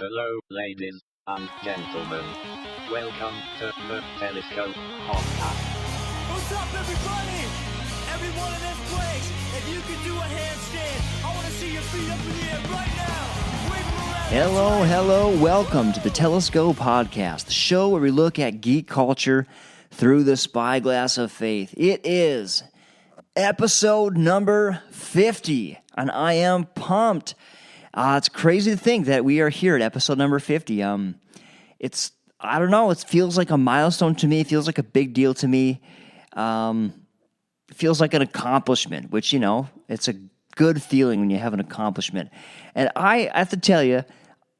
Hello, ladies and gentlemen. Welcome to the Telescope Podcast. What's up, everybody? Everyone in this place, if you could do a handstand, I want to see your feet up in the air right now. Wave them around. Hello. Welcome to the Telescope Podcast, the show where we look at geek culture through the spyglass of faith. It is episode number 50, and I am pumped. It's crazy to think that we are here at episode number 50. I don't know, it feels like a milestone to me. It feels like a big deal to me. It feels like an accomplishment, which, it's a good feeling when you have an accomplishment. And I have to tell you,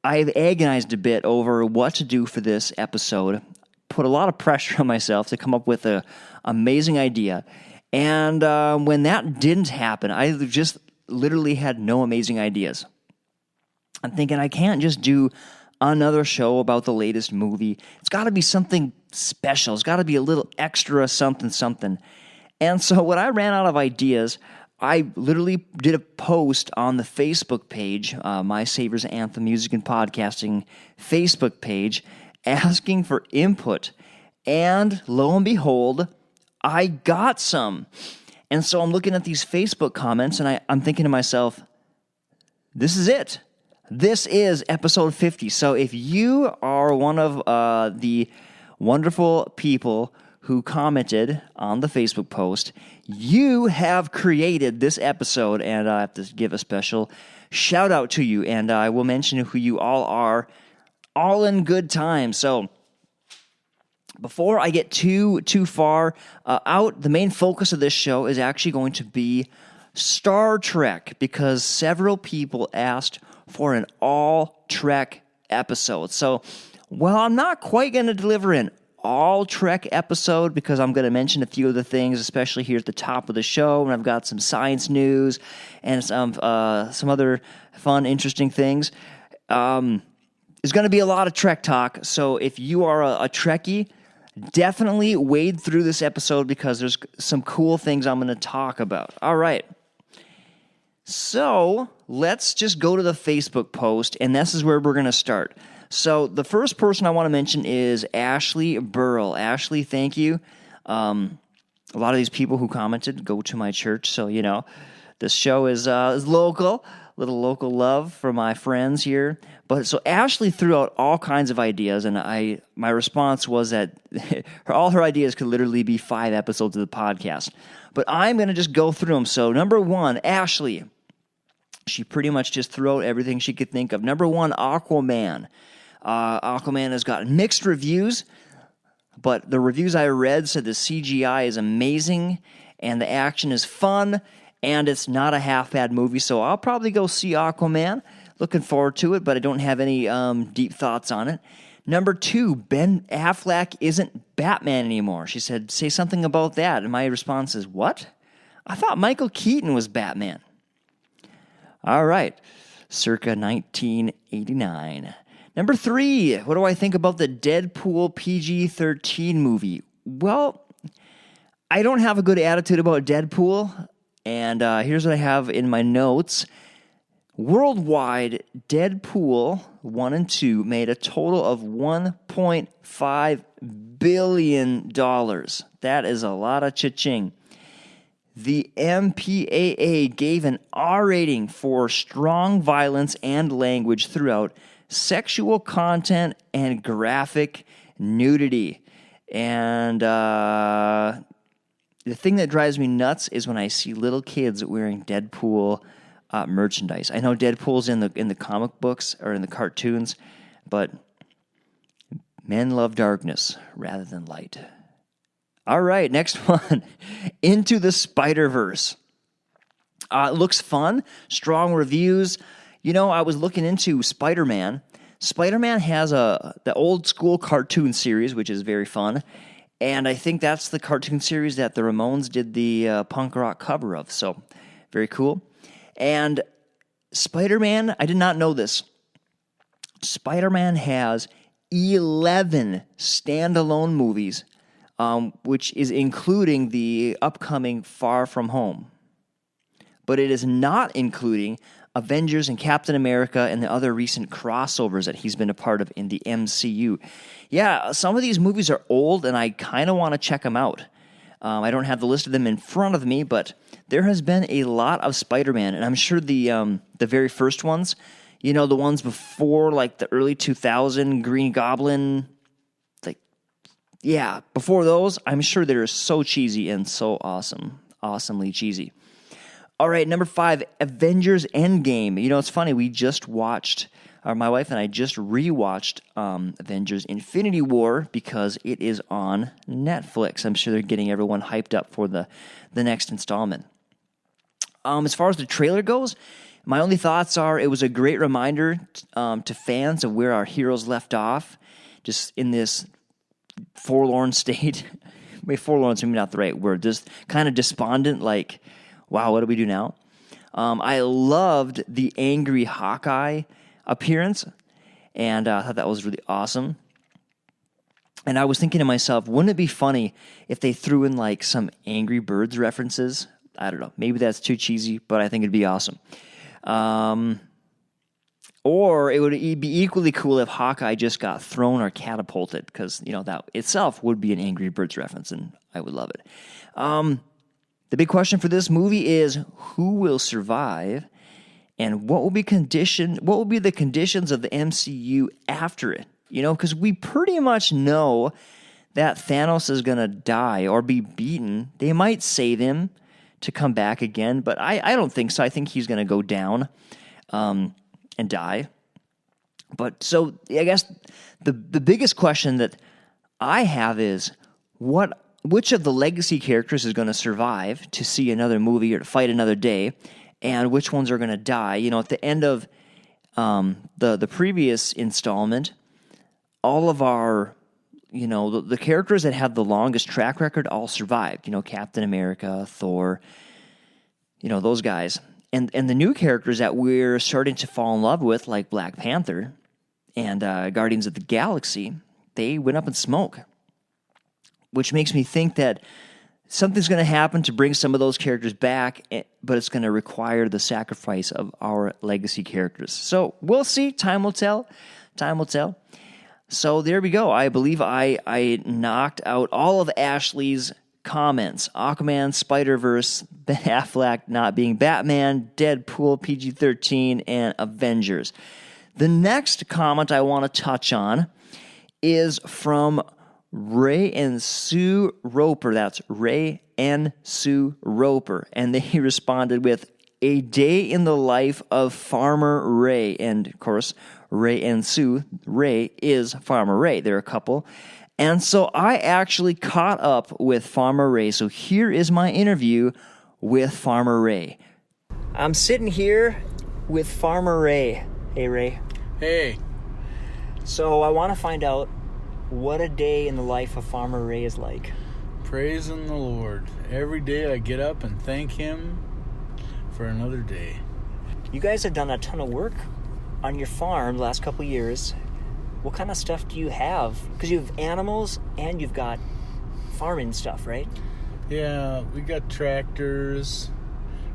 I've agonized a bit over what to do for this episode. Put a lot of pressure on myself to come up with an amazing idea. And when that didn't happen, I just literally had no amazing ideas. I'm thinking I can't just do another show about the latest movie. It's got to be something special. It's got to be a little extra something. And so when I ran out of ideas, I literally did a post on the Facebook page, My Savior's Anthem Music and Podcasting Facebook page, asking for input. And lo and behold, I got some. And so I'm looking at these Facebook comments, and I'm thinking to myself, this is it. This is episode 50. So if you are one of the wonderful people who commented on the Facebook post, you have created this episode, and I have to give a special shout out to you, and I will mention who you all are, all in good time. So before I get too far out, the main focus of this show is actually going to be Star Trek, because several people asked for an all-Trek episode. So, well, I'm not quite going to deliver an all-Trek episode because I'm going to mention a few of the things, especially here at the top of the show, and I've got some science news and some other fun, interesting things. There's going to be a lot of Trek talk, so if you are a Trekkie, definitely wade through this episode because there's some cool things I'm going to talk about. All right. So let's just go to the Facebook post, and this is where we're going to start. So the first person I want to mention is Ashley Burrell. Ashley, thank you. A lot of these people who commented go to my church, so, this show is local, little local love for my friends here. But so Ashley threw out all kinds of ideas, and my response was that all her ideas could literally be 5 episodes of the podcast. But I'm going to just go through them. So number 1, Ashley. She pretty much just threw out everything she could think of. Number 1, Aquaman. Aquaman has gotten mixed reviews, but the reviews I read said the CGI is amazing, and the action is fun, and it's not a half-bad movie, so I'll probably go see Aquaman. Looking forward to it, but I don't have any deep thoughts on it. Number 2, Ben Affleck isn't Batman anymore. She said, say something about that, and my response is, what? I thought Michael Keaton was Batman. All right, circa 1989. Number 3, what do I think about the Deadpool PG-13 movie? Well, I don't have a good attitude about Deadpool, and here's what I have in my notes. Worldwide, Deadpool 1 and 2 made a total of $1.5 billion. That is a lot of cha-ching. The MPAA gave an R rating for strong violence and language throughout, sexual content, and graphic nudity. And the thing that drives me nuts is when I see little kids wearing Deadpool merchandise. I know Deadpool's in the comic books or in the cartoons, but men love darkness rather than light. All right, next one. Into the Spider-Verse. It looks fun, strong reviews. I was looking into Spider-Man. Spider-Man has the old school cartoon series, which is very fun. And I think that's the cartoon series that the Ramones did the punk rock cover of. So, very cool. And Spider-Man, I did not know this. Spider-Man has 11 standalone movies, which is including the upcoming Far From Home. But it is not including Avengers and Captain America and the other recent crossovers that he's been a part of in the MCU. Yeah, some of these movies are old, and I kind of want to check them out. I don't have the list of them in front of me, but there has been a lot of Spider-Man, and I'm sure the very first ones, the ones before like the early 2000 Green Goblin, before those, I'm sure they're so cheesy and so awesomely cheesy. All right, number 5, Avengers Endgame. It's funny, my wife and I just rewatched Avengers Infinity War because it is on Netflix. I'm sure they're getting everyone hyped up for the next installment. As far as the trailer goes, my only thoughts are it was a great reminder to fans of where our heroes left off, just in this forlorn state. Maybe forlorn's maybe not the right word, just kind of despondent, like, wow, what do we do now? I loved the angry Hawkeye appearance, and I thought that was really awesome. And I was thinking to myself, wouldn't it be funny if they threw in like some Angry Birds references? I don't know. Maybe that's too cheesy, but I think it'd be awesome. Or it would be equally cool if Hawkeye just got thrown or catapulted, because that itself would be an Angry Birds reference, and I would love it. The big question for this movie is who will survive, and what will be the conditions of the MCU after it? Because we pretty much know that Thanos is going to die or be beaten. They might save him to come back again, but I don't think so. I think he's going to go down and die. But so I guess the biggest question that I have is which of the legacy characters is going to survive to see another movie or to fight another day, and which ones are going to die? At the end of the previous installment, all of our, the characters that have the longest track record all survived. Captain America, Thor, those guys. And the new characters that we're starting to fall in love with, like Black Panther and Guardians of the Galaxy, they went up in smoke. Which makes me think that something's going to happen to bring some of those characters back, but it's going to require the sacrifice of our legacy characters. So we'll see. Time will tell. So there we go. I believe I knocked out all of Ashley's comments. Aquaman, Spider-Verse, Ben Affleck not being Batman, Deadpool, PG-13, and Avengers. The next comment I want to touch on is from Ray and Sue Roper. That's Ray and Sue Roper. And they responded with a day in the life of Farmer Ray. And of course, Ray and Sue, Ray is Farmer Ray. They're a couple. And so I actually caught up with Farmer Ray. So here is my interview with Farmer Ray. I'm sitting here with Farmer Ray. Hey, Ray. Hey. So I want to find out what a day in the life of Farmer Ray is like. Praising the Lord. Every day I get up and thank Him for another day. You guys have done a ton of work on your farm the last couple of years. What kind of stuff do you have? Because you have animals and you've got farming stuff, right? Yeah, we got tractors,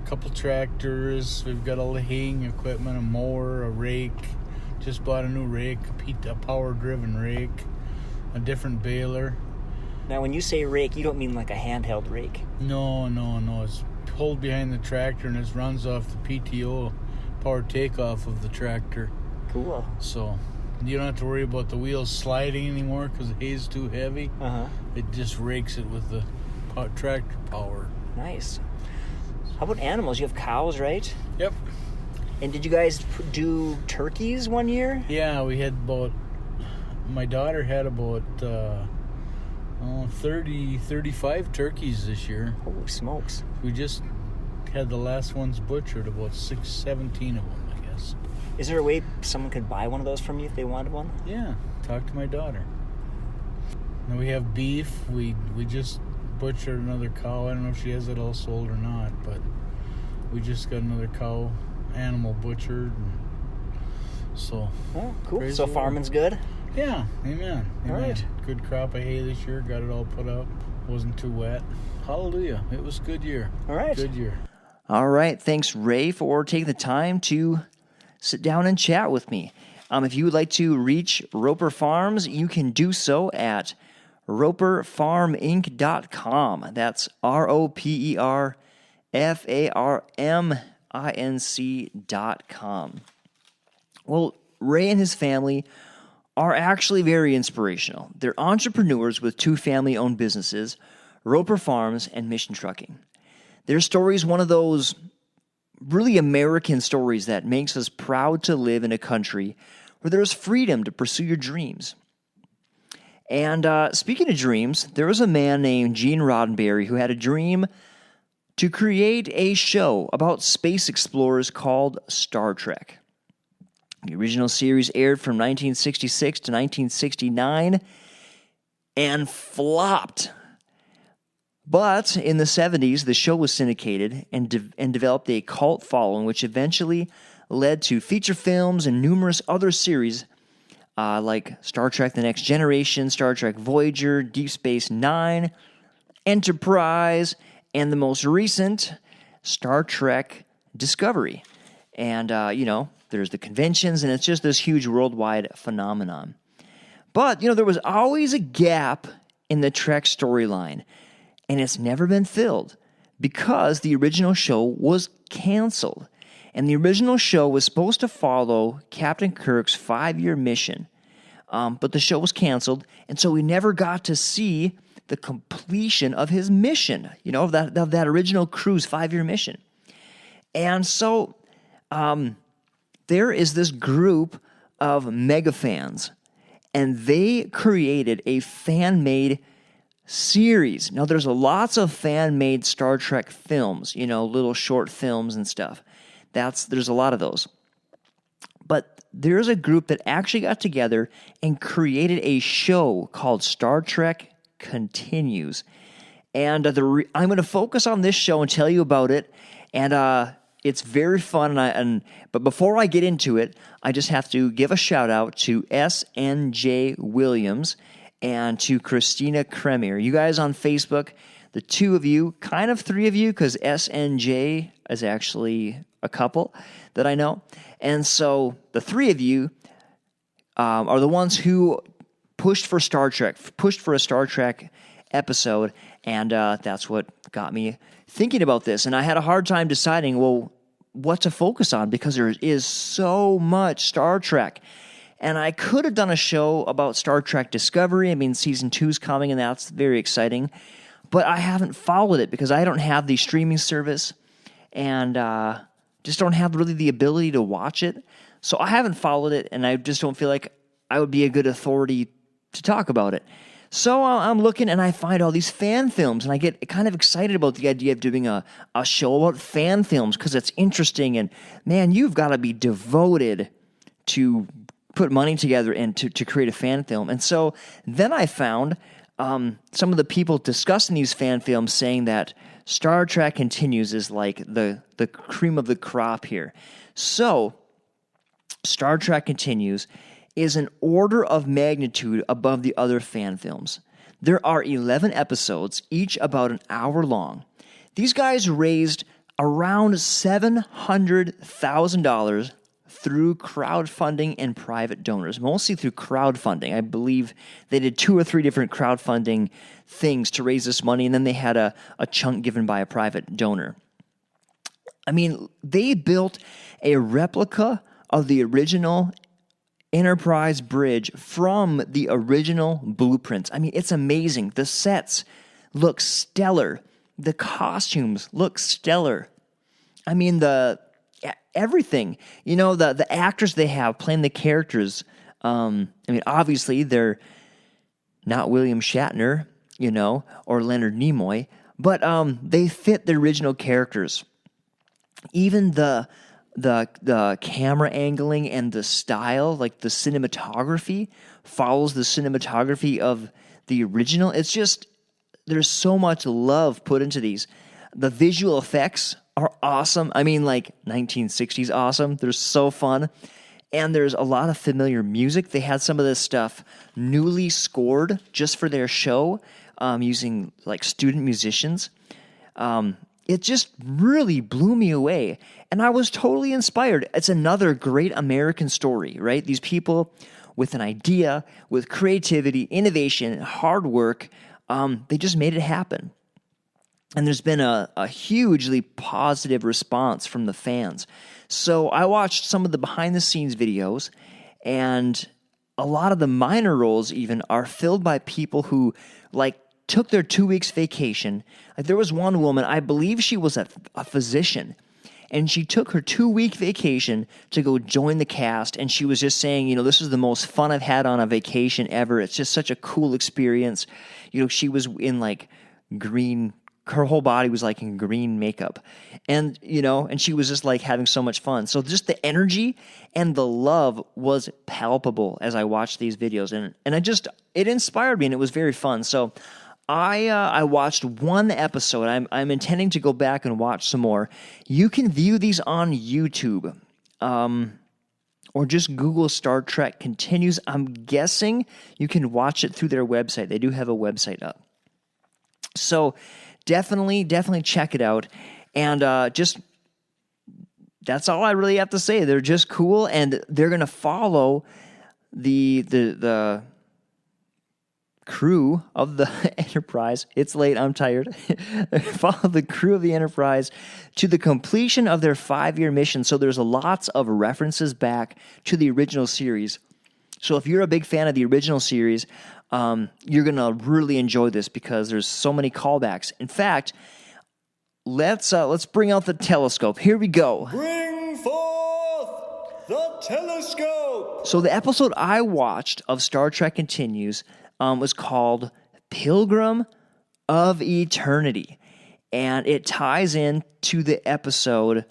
a couple tractors. We've got all the haying equipment, a mower, a rake. Just bought a new rake, a power-driven rake, a different baler. Now, when you say rake, you don't mean like a handheld rake. No. It's pulled behind the tractor and it runs off the PTO, power takeoff of the tractor. Cool. So you don't have to worry about the wheels sliding anymore because the hay's too heavy. It just rakes it with the tractor power. Nice. How about animals? You have cows, right? Yep. And did you guys do turkeys one year? Yeah, we had my daughter had about 35 turkeys this year. Holy smokes. We just had the last ones butchered, about 17 of them, I guess. Is there a way someone could buy one of those from you if they wanted one? Yeah, talk to my daughter. Now we have beef. We just butchered another cow. I don't know if she has it all sold or not, but we just got another cow animal butchered. And so, oh, cool. So farming's good? Yeah, amen. All right. Good crop of hay this year. Got it all put up. Wasn't too wet. Hallelujah. It was a good year. All right. Good year. All right. Thanks, Ray, for taking the time to sit down and chat with me. If you would like to reach Roper Farms, you can do so at roperfarminc.com. That's roperfarminc.com. Well, Ray and his family are actually very inspirational. They're entrepreneurs with 2 family-owned businesses, Roper Farms and Mission Trucking. Their story is one of those really American stories that makes us proud to live in a country where there's freedom to pursue your dreams. And speaking of dreams, there was a man named Gene Roddenberry who had a dream to create a show about space explorers called Star Trek. The original series aired from 1966 to 1969 and flopped. But in the 70s, the show was syndicated and developed a cult following, which eventually led to feature films and numerous other series like Star Trek The Next Generation, Star Trek Voyager, Deep Space Nine, Enterprise, and the most recent, Star Trek Discovery. And, there's the conventions, and it's just this huge worldwide phenomenon. But, there was always a gap in the Trek storyline, and it's never been filled because the original show was canceled. And the original show was supposed to follow Captain Kirk's 5-year mission, but the show was canceled, and so we never got to see the completion of his mission, of that original crew's 5-year mission. And so there is this group of mega fans, and they created a fan-made series. Now, there's lots of fan-made Star Trek films, little short films and stuff. There's a lot of those. But there's a group that actually got together and created a show called Star Trek Continues. And I'm going to focus on this show and tell you about it. And it's very fun. But before I get into it, I just have to give a shout out to SNJ Williams and to Christina Kremir. You guys on Facebook, the 2 of you, kind of 3 of you, because SNJ is actually a couple that I know. And so the 3 of you are the ones who pushed for a Star Trek episode, and that's what got me thinking about this. And I had a hard time deciding, what to focus on, because there is so much Star Trek. And I could have done a show about Star Trek Discovery. I mean, season 2 is coming, and that's very exciting. But I haven't followed it because I don't have the streaming service, and just don't have really the ability to watch it. So I haven't followed it, and I just don't feel like I would be a good authority to talk about it. So I'm looking, and I find all these fan films, and I get kind of excited about the idea of doing a show about fan films because it's interesting, and man, you've got to be devoted to put money together and to create a fan film. And so then I found some of the people discussing these fan films saying that Star Trek Continues is like the cream of the crop here. So Star Trek Continues is an order of magnitude above the other fan films. There are 11 episodes, each about an hour long. These guys raised around $700,000 through crowdfunding and private donors, mostly through crowdfunding. I believe they did 2 or 3 different crowdfunding things to raise this money, and then they had a chunk given by a private donor. I mean, they built a replica of the original Enterprise bridge from the original blueprints. I mean, it's amazing. The sets look stellar. The costumes look stellar. I mean, everything. The actors they have playing the characters. Obviously, they're not William Shatner, or Leonard Nimoy, but they fit the original characters. Even the camera angling and the style, like the cinematography, follows the cinematography of the original. It's just, there's so much love put into these. The visual effects are awesome. I mean, like 1960s awesome. They're so fun. And there's a lot of familiar music. They had some of this stuff newly scored just for their show, using like student musicians. it just really blew me away. And I was totally inspired. It's another great American story, right? These people with an idea, with creativity, innovation, hard work, they just made it happen. And there's been a hugely positive response from the fans. So I watched some of the behind-the-scenes videos, and a lot of the minor roles even are filled by people who, like, took their 2 weeks vacation. Like, there was one woman, I believe she was a physician, and she took her 2-week vacation to go join the cast, and she was just saying, this is the most fun I've had on a vacation ever. It's just such a cool experience. She was in, like, green, her whole body was, like, in green makeup. And, and she was just, like, having so much fun. So just the energy and the love was palpable as I watched these videos. And it inspired me, and it was very fun. So I watched one episode. I'm intending to go back and watch some more. You can view these on YouTube, or just Google Star Trek Continues. I'm guessing you can watch it through their website. They do have a website up. So definitely check it out. And that's all I really have to say. They're just cool, and they're going to follow the crew of the Enterprise. It's late, I'm tired. Follow the crew of the Enterprise to the completion of their 5-year mission. So there's lots of references back to the original series. So if you're a big fan of the original series, you're going to really enjoy this because there's so many callbacks. In fact, let's bring out the telescope. Here we go. Bring forth the telescope. So the episode I watched of Star Trek Continues was called Pilgrim of Eternity. And it ties in to the episode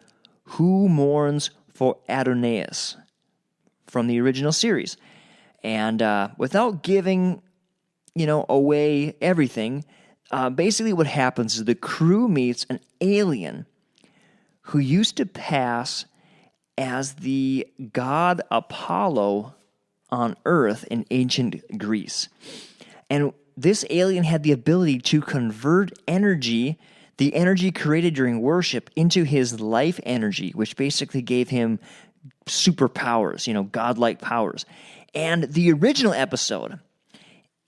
Who Mourns for Adonais from the original series. And without giving, away everything, basically what happens is the crew meets an alien who used to pass as the god Apollo on Earth in ancient Greece. And this alien had the ability to convert energy, the energy created during worship, into his life energy, which basically gave him superpowers, godlike powers. And the original episode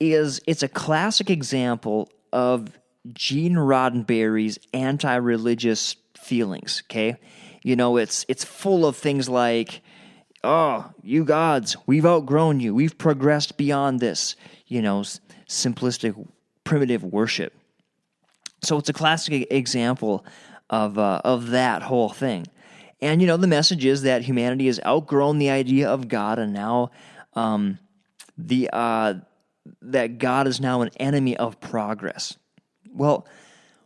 it's a classic example of Gene Roddenberry's anti-religious feelings, okay? It's full of things like, oh, you gods, we've outgrown you. We've progressed beyond this, simplistic, primitive worship. So it's a classic example of that whole thing. And, the message is that humanity has outgrown the idea of God, and now that God is now an enemy of progress. Well,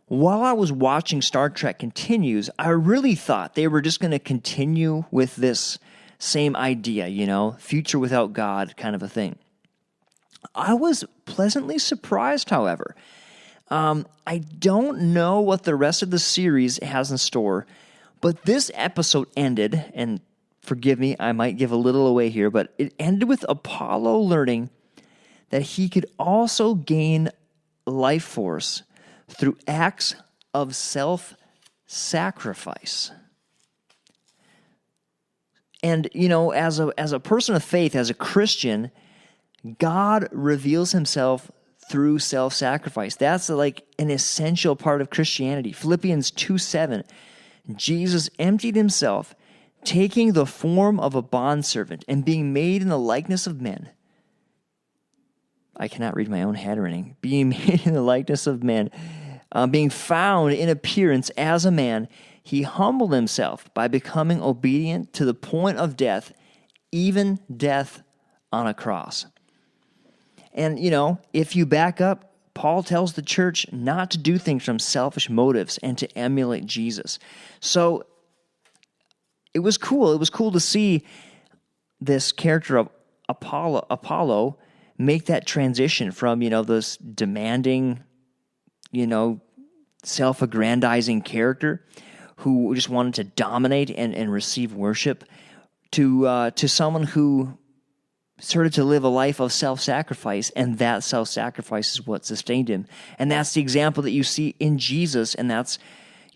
while I was watching Star Trek Continues, I really thought they were just going to continue with this same idea, future without God kind of a thing. I was pleasantly surprised, however. I don't know what the rest of the series has in store, but this episode ended, and forgive me, I might give a little away here, but it ended with Apollo learning that he could also gain life force through acts of self-sacrifice. And, as a person of faith, as a Christian, God reveals himself through self-sacrifice. That's like an essential part of Christianity. Philippians 2:7, Jesus emptied himself, taking the form of a bondservant and being made in the likeness of men. I cannot read my own handwriting. Being made in the likeness of men, being found in appearance as a man, he humbled himself by becoming obedient to the point of death, even death on a cross. And, if you back up, Paul tells the church not to do things from selfish motives and to emulate Jesus. So it was cool. It was cool to see this character of Apollo make that transition from, this demanding, self-aggrandizing character who just wanted to dominate and receive worship to someone who started to live a life of self-sacrifice, and that self-sacrifice is what sustained him. And that's the example that you see in Jesus, and that's,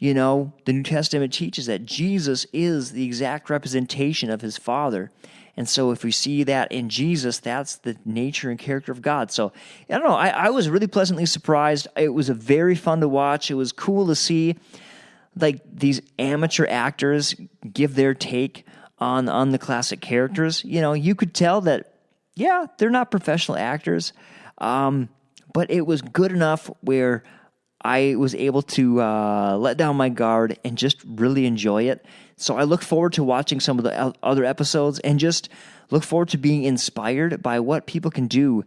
You know, the New Testament teaches that Jesus is the exact representation of his Father. And so if we see that in Jesus, that's the nature and character of God. So, I don't know, I was really pleasantly surprised. It was a very fun to watch. It was cool to see, like, these amateur actors give their take on the classic characters. You know, you could tell that, yeah, they're not professional actors, but it was good enough where I was able to let down my guard and just really enjoy it. So I look forward to watching some of the other episodes and just look forward to being inspired by what people can do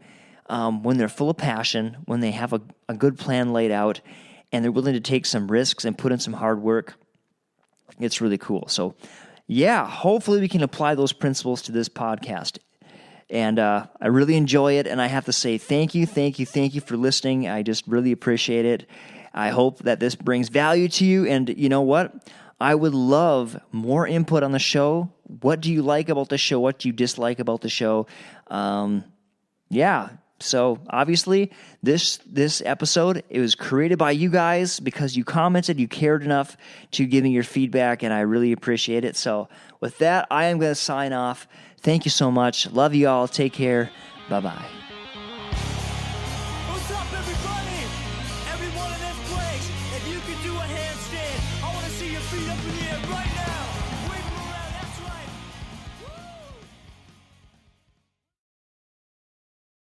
when they're full of passion, when they have a good plan laid out, and they're willing to take some risks and put in some hard work. It's really cool. So, yeah, hopefully we can apply those principles to this podcast. And I really enjoy it, and I have to say thank you for listening. I just really appreciate it. I hope that this brings value to you, and you know what? I would love more input on the show. What do you like about the show? What do you dislike about the show? Yeah, so obviously this episode, it was created by you guys because you commented, you cared enough to give me your feedback, and I really appreciate it. So with that, I am going to sign off. Thank you so much. Love you all. Take care. Bye-bye. What's up, everybody?